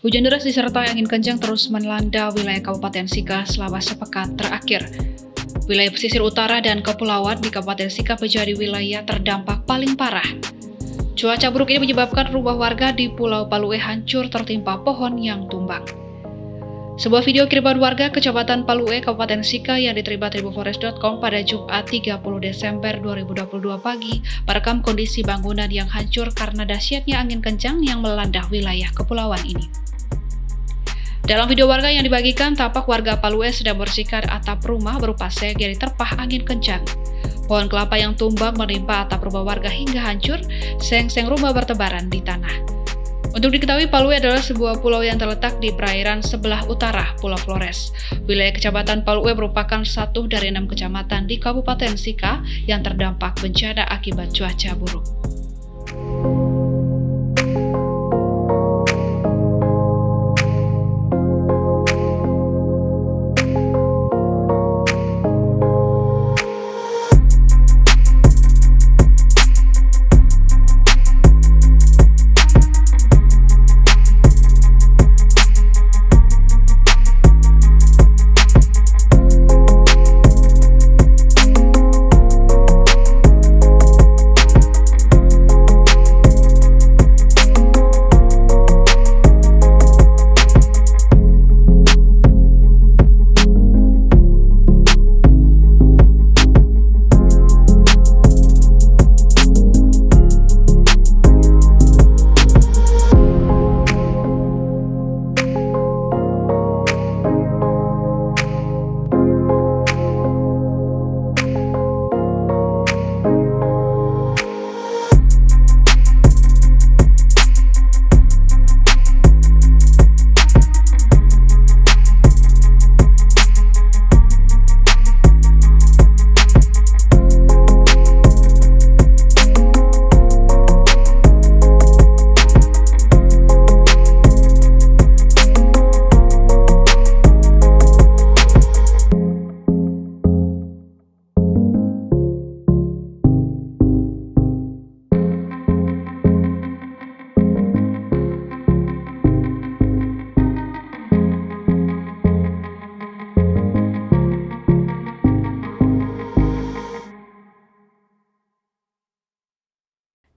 Hujan deras disertai angin kencang terus melanda wilayah Kabupaten Sika selama sepekan terakhir. Wilayah pesisir utara dan kepulauan di Kabupaten Sika menjadi wilayah terdampak paling parah. Cuaca buruk ini menyebabkan rumah warga di Pulau Palue hancur tertimpa pohon yang tumbang. Sebuah video kiriman warga Kecamatan Palue, Kabupaten Sika yang diterima tribunforest.com pada Jumat 30 Desember 2022 pagi merekam kondisi bangunan yang hancur karena dahsyatnya angin kencang yang melanda wilayah kepulauan ini. Dalam video warga yang dibagikan, tampak warga Palue sedang membersihkan atap rumah berupa seng yang diterpah angin kencang. Pohon kelapa yang tumbang menimpa atap rumah warga hingga hancur, seng-seng rumah bertebaran di tanah. Untuk diketahui, Palue adalah sebuah pulau yang terletak di perairan sebelah utara Pulau Flores. Wilayah Kecamatan Palue merupakan satu dari 6 kecamatan di Kabupaten Sika yang terdampak bencana akibat cuaca buruk.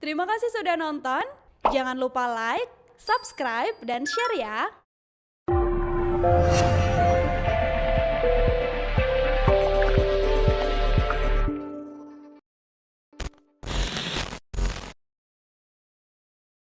Terima kasih sudah nonton. Jangan lupa like, subscribe, dan share ya.